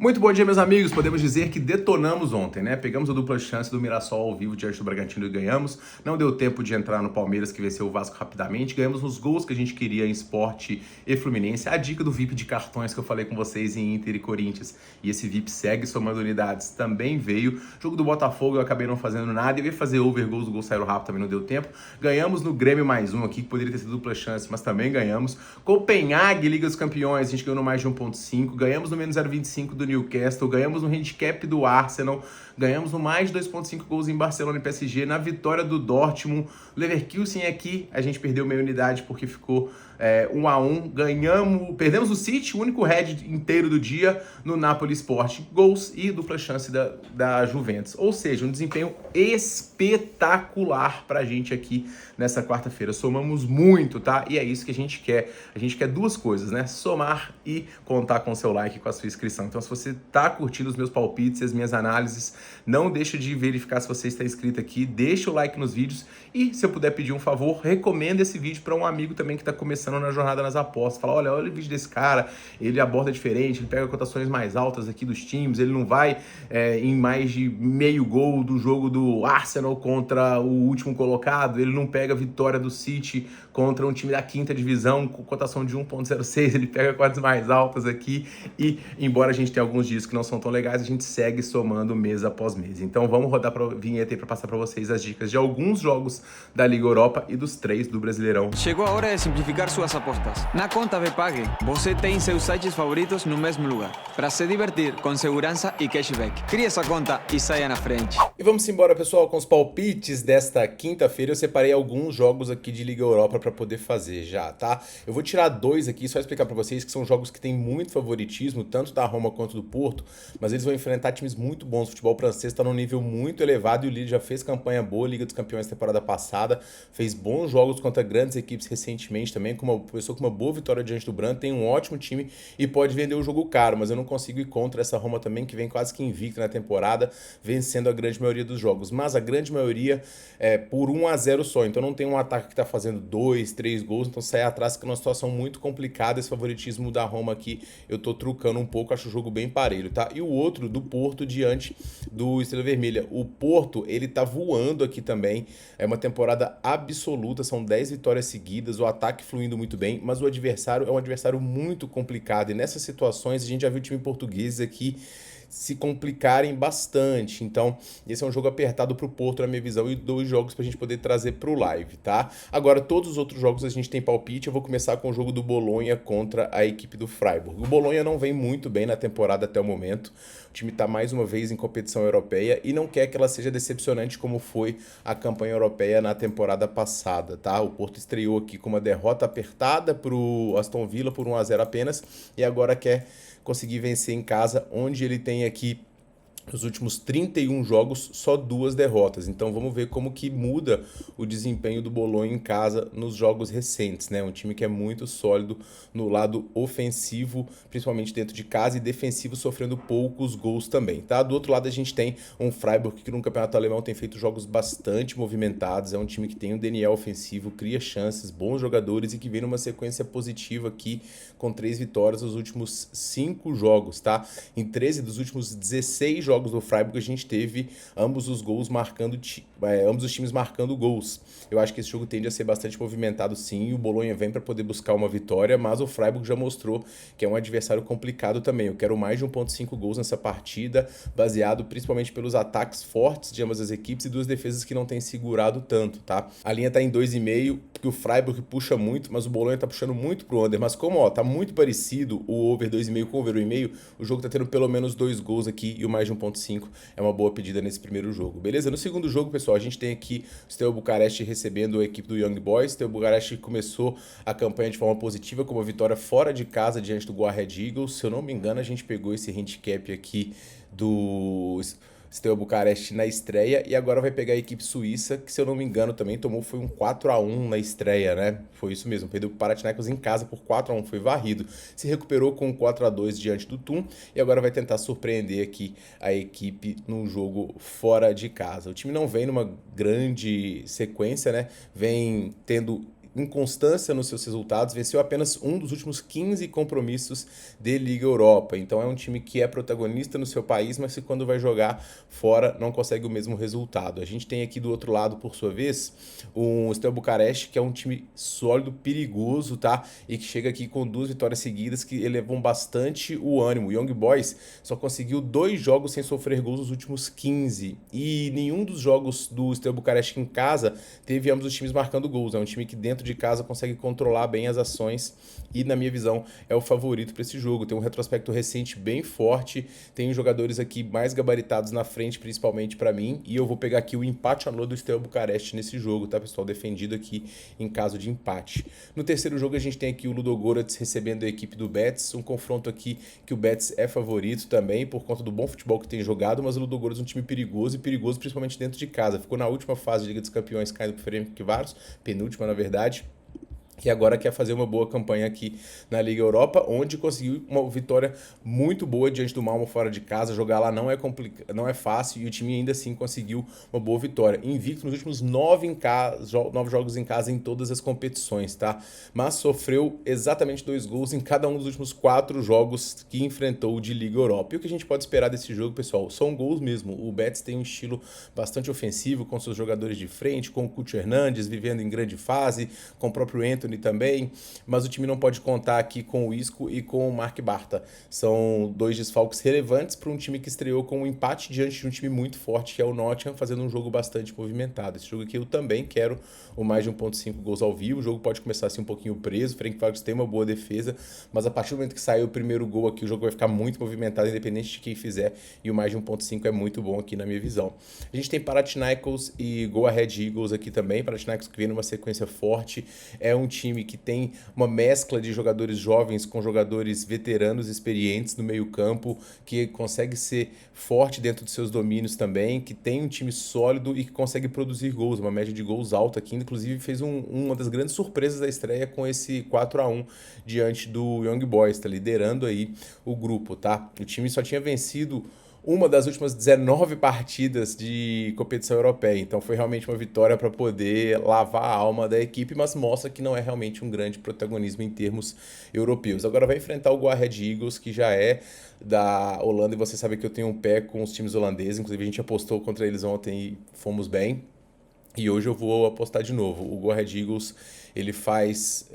Muito bom dia, meus amigos. Podemos dizer que detonamos ontem, né? Pegamos a dupla chance do Mirassol ao vivo diante do Bragantino e ganhamos. Não deu tempo de entrar no Palmeiras, que venceu o Vasco rapidamente. Ganhamos nos gols que a gente queria em Sport e Fluminense. A dica do VIP de cartões que eu falei com vocês em Inter e Corinthians. E esse VIP segue somando unidades. Também veio. Jogo do Botafogo eu acabei não fazendo nada. Eu ia fazer over gols, o gol saiu rápido, também não deu tempo. Ganhamos no Grêmio mais um aqui, que poderia ter sido dupla chance, mas também ganhamos. Copenhague, Liga dos Campeões, a gente ganhou no mais de 1.5. Ganhamos no menos 0,25 do Newcastle, ganhamos no handicap do Arsenal, ganhamos no mais de 2,5 gols em Barcelona e PSG, na vitória do Dortmund. Leverkusen aqui, a gente perdeu meia unidade porque ficou 1-1, perdemos o City, o único head inteiro do dia no Napoli Sport, gols e dupla chance da Juventus. Ou seja, um desempenho espetacular pra gente aqui nessa quarta-feira. Somamos muito, tá? E é isso que a gente quer. A gente quer duas coisas, né? Somar e contar com o seu like, com a sua inscrição. Então, se você tá curtindo os meus palpites, as minhas análises, não deixa de verificar se você está inscrito aqui, deixa o like nos vídeos e, se eu puder pedir um favor, recomenda esse vídeo para um amigo também que está começando na jornada nas apostas. Fala, olha o vídeo desse cara, ele aborda diferente, ele pega cotações mais altas aqui dos times, ele não vai em mais de meio gol do jogo do Arsenal contra o último colocado, ele não pega a vitória do City contra um time da quinta divisão com cotação de 1.06, ele pega cotas mais altas aqui e, embora a gente tenha alguns dias que não são tão legais, a gente segue somando mês após mês. Então vamos rodar para vinheta aí para passar para vocês as dicas de alguns jogos da Liga Europa e dos 3 do Brasileirão. Chegou a hora de simplificar suas apostas. Na conta Bpag, você tem seus sites favoritos no mesmo lugar, para se divertir com segurança e cashback. Crie essa conta e saia na frente. E vamos embora, pessoal, com os palpites desta quinta-feira. Eu separei alguns jogos aqui de Liga Europa para poder fazer já, tá? Eu vou tirar dois aqui, só explicar para vocês que são jogos que têm muito favoritismo, tanto da Roma quanto do Porto, mas eles vão enfrentar times muito bons. O futebol francês está num nível muito elevado e o Lille já fez campanha boa, Liga dos Campeões temporada passada, fez bons jogos contra grandes equipes recentemente também, começou com uma boa vitória diante do Branco, tem um ótimo time e pode vender o jogo caro, mas eu não consigo ir contra essa Roma também, que vem quase que invicta na temporada, vencendo a grande maioria dos jogos, mas a grande maioria é por 1-0 só, então não tem um ataque que está fazendo 2, 3 gols, então sair atrás fica numa situação muito complicada. Esse favoritismo da Roma aqui eu tô trucando um pouco, acho o jogo bem parelho, tá? E o outro do Porto diante do Estrela Vermelha. O Porto, ele tá voando aqui também, é uma temporada absoluta, são 10 vitórias seguidas, o ataque fluindo muito bem, mas o adversário é um adversário muito complicado, e nessas situações a gente já viu o time português aqui se complicarem bastante. Então, esse é um jogo apertado pro Porto, na minha visão, e dois jogos pra gente poder trazer pro live, tá? Agora, todos os outros jogos a gente tem palpite. Eu vou começar com o jogo do Bolonha contra a equipe do Freiburg. O Bolonha não vem muito bem na temporada até o momento. O time tá mais uma vez em competição europeia e não quer que ela seja decepcionante como foi a campanha europeia na temporada passada, tá? O Porto estreou aqui com uma derrota apertada pro Aston Villa por 1-0 apenas e agora quer conseguir vencer em casa, onde ele tem aqui nos últimos 31 jogos, só 2 derrotas. Então vamos ver como que muda o desempenho do Bolonha em casa nos jogos recentes, né? Um time que é muito sólido no lado ofensivo, principalmente dentro de casa, e defensivo sofrendo poucos gols também, tá? Do outro lado a gente tem um Freiburg que no campeonato alemão tem feito jogos bastante movimentados, é um time que tem um DNA ofensivo, cria chances, bons jogadores e que vem numa sequência positiva aqui com 3 vitórias nos últimos 5 jogos, tá? Em 13 dos últimos 16 jogos do Freiburg a gente teve ambos os times marcando gols. Eu acho que esse jogo tende a ser bastante movimentado sim, e o Bolonha vem para poder buscar uma vitória, mas o Freiburg já mostrou que é um adversário complicado também. Eu quero mais de 1.5 gols nessa partida, baseado principalmente pelos ataques fortes de ambas as equipes e duas defesas que não têm segurado tanto, tá? A linha tá em 2,5, porque o Freiburg puxa muito, mas o Bolonha tá puxando muito pro under, mas como, ó, tá muito parecido o over 2,5 com o over 1,5, o jogo tá tendo pelo menos 2 gols aqui e o mais de 1.5 é uma boa pedida nesse primeiro jogo, beleza? No segundo jogo, pessoal, a gente tem aqui o Steaua Bucareste recebendo a equipe do Young Boys. O Steaua Bucareste começou a campanha de forma positiva com uma vitória fora de casa diante do Go Ahead Eagles. Se eu não me engano, a gente pegou esse handicap aqui do Steaua Bucareste na estreia e agora vai pegar a equipe suíça, que se eu não me engano também tomou, foi um 4-1 na estreia, né? Foi isso mesmo, perdeu o Panathinaikos em casa por 4-1, foi varrido. Se recuperou com 4-2 diante do Thun e agora vai tentar surpreender aqui a equipe num jogo fora de casa. O time não vem numa grande sequência, né? Vem tendo inconstância nos seus resultados, venceu apenas um dos últimos 15 compromissos de Liga Europa. Então é um time que é protagonista no seu país, mas que quando vai jogar fora não consegue o mesmo resultado. A gente tem aqui do outro lado, por sua vez, o Steaua Bucareste, que é um time sólido, perigoso, tá? E que chega aqui com 2 vitórias seguidas que elevam bastante o ânimo. O Young Boys só conseguiu 2 jogos sem sofrer gols nos últimos 15. E nenhum dos jogos do Steaua Bucareste em casa teve ambos os times marcando gols. É um time que dentro de casa consegue controlar bem as ações e, na minha visão, é o favorito para esse jogo. Tem um retrospecto recente bem forte, tem jogadores aqui mais gabaritados na frente, principalmente para mim, e eu vou pegar aqui o empate anulado do Steaua Bucareste nesse jogo, tá, pessoal? Defendido aqui em caso de empate. No terceiro jogo a gente tem aqui o Ludogorets recebendo a equipe do Betis, um confronto aqui que o Betis é favorito também por conta do bom futebol que tem jogado, mas o Ludogorets é um time perigoso e perigoso principalmente dentro de casa. Ficou na última fase de Liga dos Campeões caindo pro Ferencváros, penúltima na verdade, que agora quer fazer uma boa campanha aqui na Liga Europa, onde conseguiu uma vitória muito boa diante do Malmo fora de casa. Jogar lá não é fácil e o time ainda assim conseguiu uma boa vitória. Invicto nos últimos 9 jogos em casa em todas as competições, tá? Mas sofreu exatamente 2 gols em cada um dos últimos 4 jogos que enfrentou de Liga Europa. E o que a gente pode esperar desse jogo, pessoal? São gols mesmo. O Betis tem um estilo bastante ofensivo com seus jogadores de frente, com o Cucho Hernandes vivendo em grande fase, com o próprio Anthony também, mas o time não pode contar aqui com o Isco e com o Marc Bartra. São 2 desfalques relevantes para um time que estreou com um empate diante de um time muito forte, que é o Nottingham, fazendo um jogo bastante movimentado. Esse jogo aqui eu também quero o mais de 1.5 gols ao vivo. O jogo pode começar assim um pouquinho preso, o Ferencváros tem uma boa defesa, mas a partir do momento que sair o primeiro gol aqui, o jogo vai ficar muito movimentado, independente de quem fizer, e o mais de 1.5 é muito bom aqui na minha visão. A gente tem Panathinaikos e Go Ahead Eagles aqui também. Panathinaikos que vem numa sequência forte, é um time que tem uma mescla de jogadores jovens com jogadores veteranos experientes no meio-campo, que consegue ser forte dentro dos seus domínios também, que tem um time sólido e que consegue produzir gols, uma média de gols alta aqui, inclusive fez uma das grandes surpresas da estreia com esse 4-1 diante do Young Boys, tá liderando aí o grupo, tá? O time só tinha vencido uma das últimas 19 partidas de competição europeia. Então foi realmente uma vitória para poder lavar a alma da equipe, mas mostra que não é realmente um grande protagonismo em termos europeus. Agora vai enfrentar o Go Ahead Eagles, que já é da Holanda, e você sabe que eu tenho um pé com os times holandeses. Inclusive a gente apostou contra eles ontem e fomos bem. E hoje eu vou apostar de novo. O Go Ahead Eagles, ele faz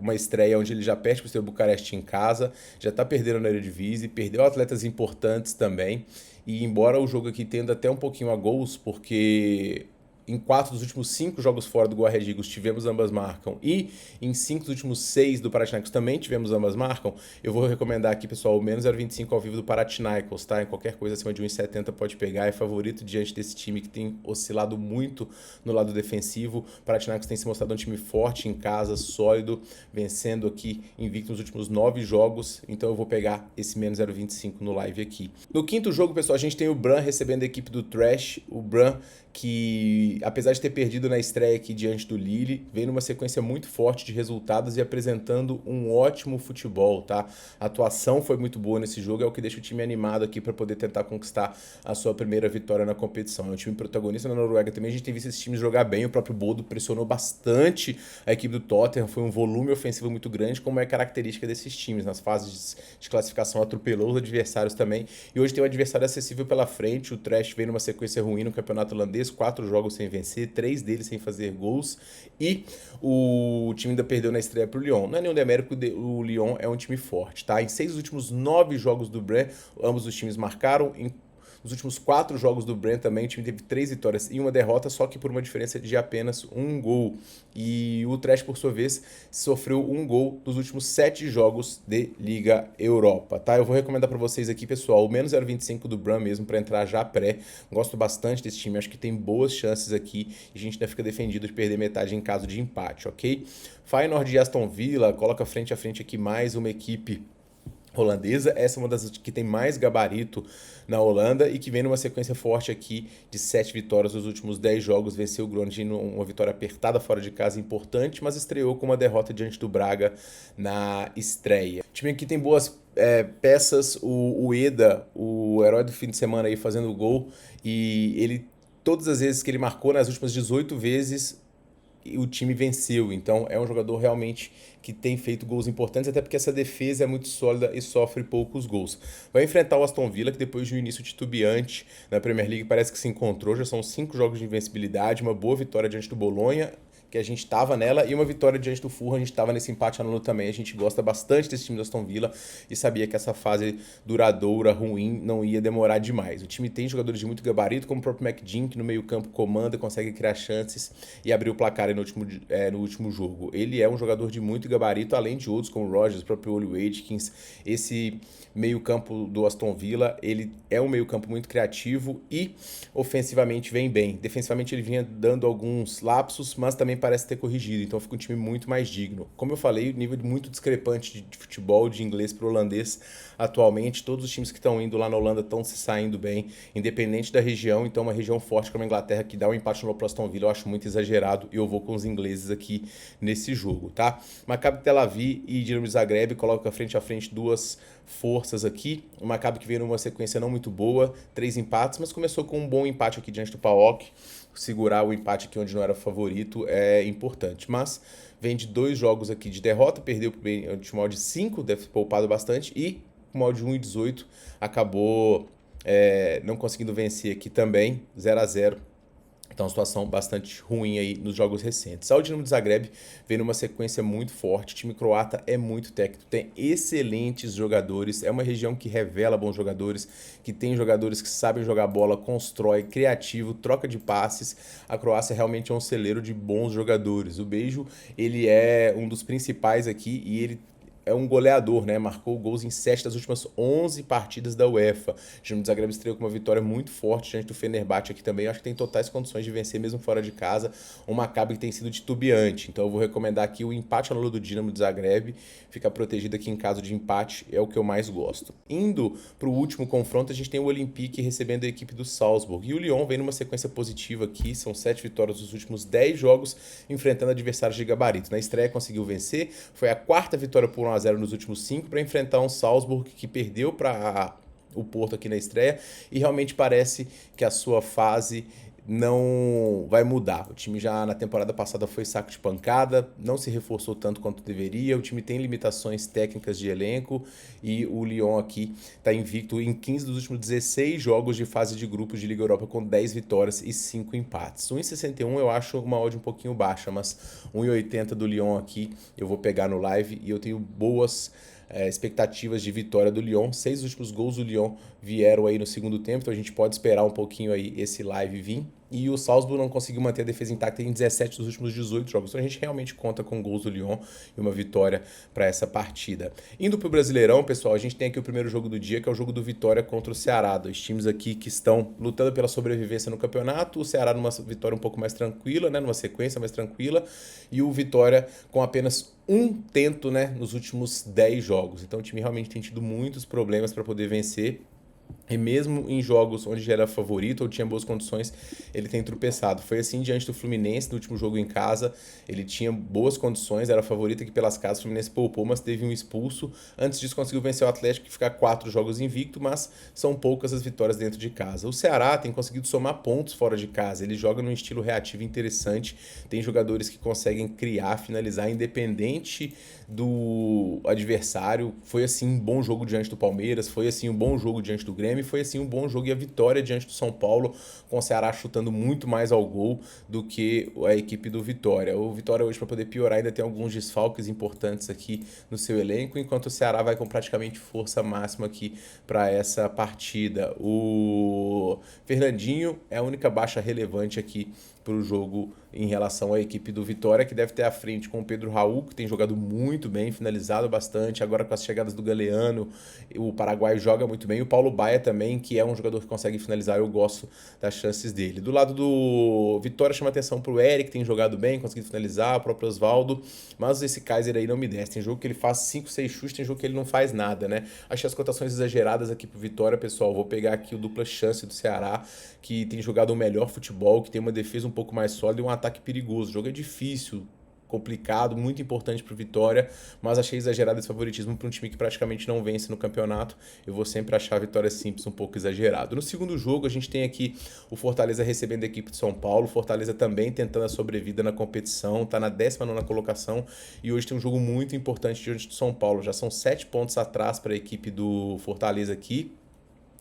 uma estreia onde ele já perde para o Steaua Bucareste em casa, já está perdendo na Eredivisie, perdeu atletas importantes também. E embora o jogo aqui tenda até um pouquinho a gols, porque em 4 dos últimos 5 jogos fora do Go Ahead Eagles tivemos ambas marcam, e em 5 dos últimos 6 do Panathinaikos também tivemos ambas marcam, eu vou recomendar aqui, pessoal, o menos 0,25 ao vivo do Panathinaikos, tá? Em qualquer coisa acima de 1,70 pode pegar, é favorito diante desse time que tem oscilado muito no lado defensivo. O Panathinaikos tem se mostrado um time forte em casa, sólido, vencendo aqui invicto nos últimos 9 jogos, então eu vou pegar esse menos 0,25 no live aqui. No quinto jogo, pessoal, a gente tem o Brann recebendo a equipe do Trash, o Brann que, apesar de ter perdido na estreia aqui diante do Lille, vem numa sequência muito forte de resultados e apresentando um ótimo futebol, tá? A atuação foi muito boa nesse jogo, é o que deixa o time animado aqui para poder tentar conquistar a sua primeira vitória na competição. É um time protagonista na Noruega também, a gente tem visto esses times jogar bem, o próprio Bodo pressionou bastante a equipe do Tottenham, foi um volume ofensivo muito grande, como é característica desses times, nas fases de classificação atropelou os adversários também, e hoje tem um adversário acessível pela frente. O Trash vem numa sequência ruim no campeonato holandês, 4 jogos sem vencer, 3 deles sem fazer gols, e o time ainda perdeu na estreia pro Lyon. Não é nenhum demérito, o Lyon é um time forte, tá? Em 6 dos últimos 9 jogos do Brann, ambos os times marcaram. Nos últimos 4 jogos do Brann também, o time teve 3 vitórias e uma derrota, só que por uma diferença de apenas 1 gol. E o Trash, por sua vez, sofreu 1 gol nos últimos 7 jogos de Liga Europa, tá? Eu vou recomendar para vocês aqui, pessoal, o menos 0,25 do Brann mesmo, para entrar já pré. Gosto bastante desse time, acho que tem boas chances aqui e a gente ainda fica defendido de perder metade em caso de empate, ok? Feyenoord e Aston Villa, coloca frente a frente aqui mais uma equipe holandesa. Essa é uma das que tem mais gabarito na Holanda e que vem numa sequência forte aqui de 7 vitórias nos últimos 10 jogos. Venceu o Groningen, uma vitória apertada fora de casa importante, mas estreou com uma derrota diante do Braga na estreia. O time aqui tem boas peças, o Eda, o herói do fim de semana aí fazendo gol, e ele, todas as vezes que ele marcou, nas últimas 18 vezes, e o time venceu. Então é um jogador realmente que tem feito gols importantes, até porque essa defesa é muito sólida e sofre poucos gols. Vai enfrentar o Aston Villa, que depois de um início titubeante na Premier League parece que se encontrou. Já são 5 jogos de invencibilidade, uma boa vitória diante do Bolonha, que a gente estava nela, e uma vitória diante do Fulham, a gente estava nesse empate anulo também. A gente gosta bastante desse time do Aston Villa e sabia que essa fase duradoura, ruim, não ia demorar demais. O time tem jogadores de muito gabarito, como o próprio McGinn, que no meio campo comanda, consegue criar chances e abrir o placar aí no último jogo. Ele é um jogador de muito gabarito, além de outros como o Rodgers, o próprio Oli Watkins. Esse meio campo do Aston Villa, ele é um meio campo muito criativo e ofensivamente vem bem. Defensivamente ele vinha dando alguns lapsos, mas também parece ter corrigido, então fica um time muito mais digno. Como eu falei, nível muito discrepante de futebol, de inglês para o holandês atualmente. Todos os times que estão indo lá na Holanda estão se saindo bem, independente da região. Então uma região forte como a Inglaterra, que dá um empate no Aston Villa, eu acho muito exagerado e eu vou com os ingleses aqui nesse jogo, tá? Maccabi Tel Aviv e Dinamo Zagreb colocam frente a frente duas forças aqui. O Maccabi que veio numa sequência não muito boa, 3 empates, mas começou com um bom empate aqui diante do PAOK. Segurar o empate aqui onde não era favorito é importante, mas vem de 2 jogos aqui de derrota, perdeu pro de 5, deve ter poupado bastante, e com o de 1-18 acabou não conseguindo vencer aqui também, 0-0. Então, uma situação bastante ruim aí nos jogos recentes. O Dinamo de Zagreb vem numa sequência muito forte. O time croata é muito técnico, tem excelentes jogadores. É uma região que revela bons jogadores, que tem jogadores que sabem jogar bola, constrói, criativo, troca de passes. A Croácia realmente é um celeiro de bons jogadores. O Beijo, ele é um dos principais aqui e ele é um goleador, né? Marcou gols em 7 das últimas 11 partidas da UEFA. O Dinamo de Zagreb estreou com uma vitória muito forte diante do Fenerbahçe aqui também. Eu acho que tem totais condições de vencer mesmo fora de casa. Um Maccabi que tem sido titubeante. Então eu vou recomendar aqui o empate ao lado do Dinamo de Zagreb. Ficar protegido aqui em caso de empate é o que eu mais gosto. Indo para o último confronto, a gente tem o Olympique recebendo a equipe do Salzburg. E o Lyon vem numa sequência positiva aqui. São 7 vitórias nos últimos 10 jogos, enfrentando adversários de gabarito. Na estreia conseguiu vencer. Foi a 4ª vitória por 1-0 nos últimos 5 para enfrentar um Salzburg que perdeu para o Porto aqui na estreia e realmente parece que a sua fase não vai mudar. O time já na temporada passada foi saco de pancada, não se reforçou tanto quanto deveria, o time tem limitações técnicas de elenco e o Lyon aqui está invicto em 15 dos últimos 16 jogos de fase de grupos de Liga Europa com 10 vitórias e 5 empates. 1,61 eu acho uma odd um pouquinho baixa, mas 1,80 do Lyon aqui eu vou pegar no live e eu tenho boas expectativas de vitória do Lyon. 6 dos últimos gols do Lyon vieram aí no segundo tempo, então a gente pode esperar um pouquinho aí esse live vir. E o Salzburg não conseguiu manter a defesa intacta em 17 dos últimos 18 jogos. Então a gente realmente conta com gols do Lyon e uma vitória para essa partida. Indo para o Brasileirão, pessoal, a gente tem aqui o primeiro jogo do dia, que é o jogo do Vitória contra o Ceará. 2 times aqui que estão lutando pela sobrevivência no campeonato. O Ceará numa vitória um pouco mais tranquila, né, numa sequência mais tranquila. E o Vitória com apenas um tento, né, nos últimos 10 jogos. Então o time realmente tem tido muitos problemas para poder vencer. E mesmo em jogos onde já era favorito ou tinha boas condições, ele tem tropeçado. Foi assim diante do Fluminense, no último jogo em casa. Ele tinha boas condições, era favorito aqui pelas casas. O Fluminense poupou, mas teve um expulso. Antes disso, conseguiu vencer o Atlético e ficar 4 jogos invicto, mas são poucas as vitórias dentro de casa. O Ceará tem conseguido somar pontos fora de casa. Ele joga num estilo reativo interessante. Tem jogadores que conseguem criar, finalizar, independente do adversário. Foi assim um bom jogo diante do Palmeiras, foi assim um bom jogo diante do Grêmio, foi assim um bom jogo e a vitória diante do São Paulo, com o Ceará chutando muito mais ao gol do que a equipe do Vitória. O Vitória hoje, para poder piorar, ainda tem alguns desfalques importantes aqui no seu elenco, enquanto o Ceará vai com praticamente força máxima aqui para essa partida. O Fernandinho é a única baixa relevante aqui para o jogo em relação à equipe do Vitória, que deve ter à frente com o Pedro Raul, que tem jogado muito bem, finalizado bastante, agora com as chegadas do Galeano, o Paraguai joga muito bem, o Paulo Baia também, que é um jogador que consegue finalizar, eu gosto das chances dele. Do lado do Vitória chama atenção para o Eric, que tem jogado bem, conseguido finalizar, o próprio Osvaldo, mas esse Kaiser aí não me desce, tem jogo que ele faz 5, 6 chutes, tem jogo que ele não faz nada, né? Achei as cotações exageradas aqui pro Vitória, pessoal, vou pegar aqui o dupla chance do Ceará, que tem jogado o melhor futebol, que tem uma defesa um pouco mais sólida e um ataque perigoso. O jogo é difícil complicado, muito importante para Vitória, mas achei exagerado esse favoritismo para um time que praticamente não vence no campeonato. Eu vou sempre achar a vitória simples um pouco exagerado. No segundo jogo, a gente tem aqui o Fortaleza recebendo a equipe de São Paulo. Fortaleza também tentando a sobrevida na competição, tá na 19ª colocação e hoje tem um jogo muito importante diante do São Paulo. Já são 7 pontos atrás para a equipe do Fortaleza aqui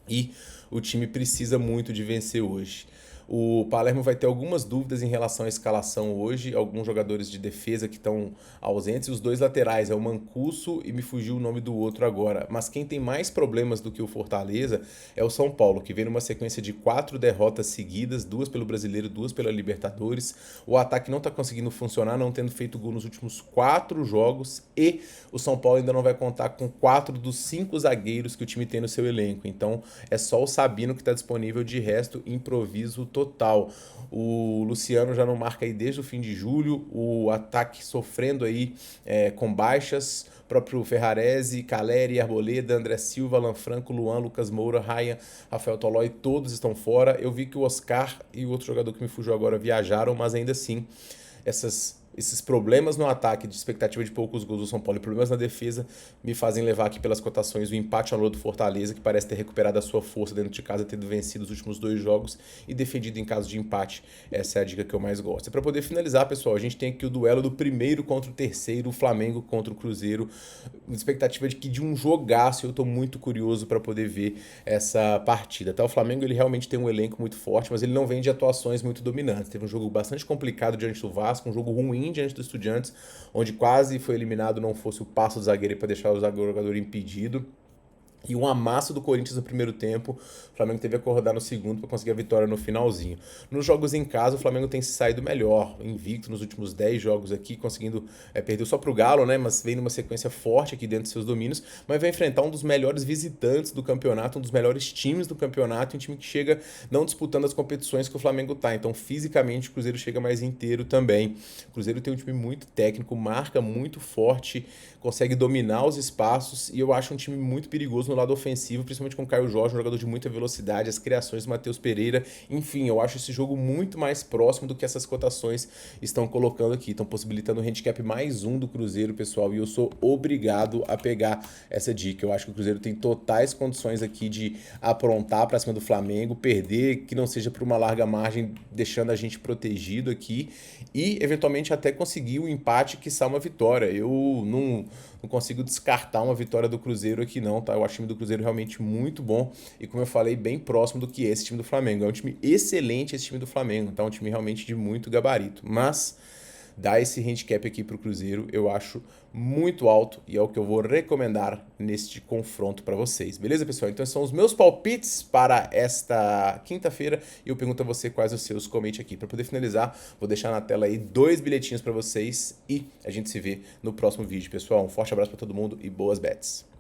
e o time precisa muito de vencer hoje. O Palermo vai ter algumas dúvidas em relação à escalação hoje, alguns jogadores de defesa que estão ausentes, e os dois laterais, é o Mancuso e me fugiu o nome do outro agora. Mas quem tem mais problemas do que o Fortaleza é o São Paulo, que vem numa sequência de 4 derrotas seguidas, 2 pelo Brasileiro, 2 pela Libertadores. O ataque não está conseguindo funcionar, não tendo feito gol nos últimos 4 jogos, e o São Paulo ainda não vai contar com 4 dos 5 zagueiros que o time tem no seu elenco. Então é só o Sabino que está disponível, de resto, improviso total. O Luciano já não marca aí desde o fim de julho, o ataque sofrendo aí com baixas, próprio Ferrarese, Caleri, Arboleda, André Silva, Alan Franco, Luan, Lucas Moura, Ryan, Rafael Tolói, todos estão fora. Eu vi que o Oscar e o outro jogador que me fugiu agora viajaram, mas ainda assim esses problemas no ataque, de expectativa de poucos gols do São Paulo e problemas na defesa, me fazem levar aqui pelas cotações o empate ao lado do Fortaleza, que parece ter recuperado a sua força dentro de casa, tendo vencido os últimos 2 jogos e defendido em caso de empate. Essa é a dica que eu mais gosto. E para poder finalizar, pessoal, a gente tem aqui o duelo do primeiro contra o terceiro, o Flamengo contra o Cruzeiro, expectativa de que de um jogaço. Eu tô muito curioso para poder ver essa partida. Tá? O Flamengo, ele realmente tem um elenco muito forte, mas ele não vem de atuações muito dominantes. Teve um jogo bastante complicado diante do Vasco, um jogo ruim diante do Estudiantes, onde quase foi eliminado, não fosse o passo do zagueiro para deixar o jogador impedido. E um amasso do Corinthians no primeiro tempo. O Flamengo teve que acordar no segundo para conseguir a vitória no finalzinho. Nos jogos em casa, o Flamengo tem se saído melhor, invicto nos últimos 10 jogos aqui, conseguindo, perdeu só pro Galo, né, mas vem numa sequência forte aqui dentro de seus domínios, mas vai enfrentar um dos melhores visitantes do campeonato, um dos melhores times do campeonato, um time que chega não disputando as competições que o Flamengo tá. Então, fisicamente, o Cruzeiro chega mais inteiro também. O Cruzeiro tem um time muito técnico, marca muito forte, consegue dominar os espaços, e eu acho um time muito perigoso no lado ofensivo, principalmente com o Caio Jorge, um jogador de muita velocidade, as criações do Matheus Pereira. Enfim, eu acho esse jogo muito mais próximo do que essas cotações estão colocando aqui. Estão possibilitando um handicap mais 1 do Cruzeiro, pessoal, e eu sou obrigado a pegar essa dica. Eu acho que o Cruzeiro tem totais condições aqui de aprontar para cima do Flamengo, perder, que não seja por uma larga margem, deixando a gente protegido aqui, e eventualmente até conseguir um empate, quiçá uma vitória. Eu não consigo descartar uma vitória do Cruzeiro aqui não, tá? Eu acho o time do Cruzeiro realmente muito bom e, como eu falei, bem próximo do que é esse time do Flamengo. É um time excelente esse time do Flamengo, tá? Um time realmente de muito gabarito, mas dar esse handicap aqui pro Cruzeiro eu acho muito alto e é o que eu vou recomendar neste confronto para vocês, beleza, pessoal? Então são os meus palpites para esta quinta-feira e eu pergunto a você quais os seus, comente aqui. Para poder finalizar, vou deixar na tela aí 2 bilhetinhos para vocês e a gente se vê no próximo vídeo, pessoal. Um forte abraço para todo mundo e boas bets!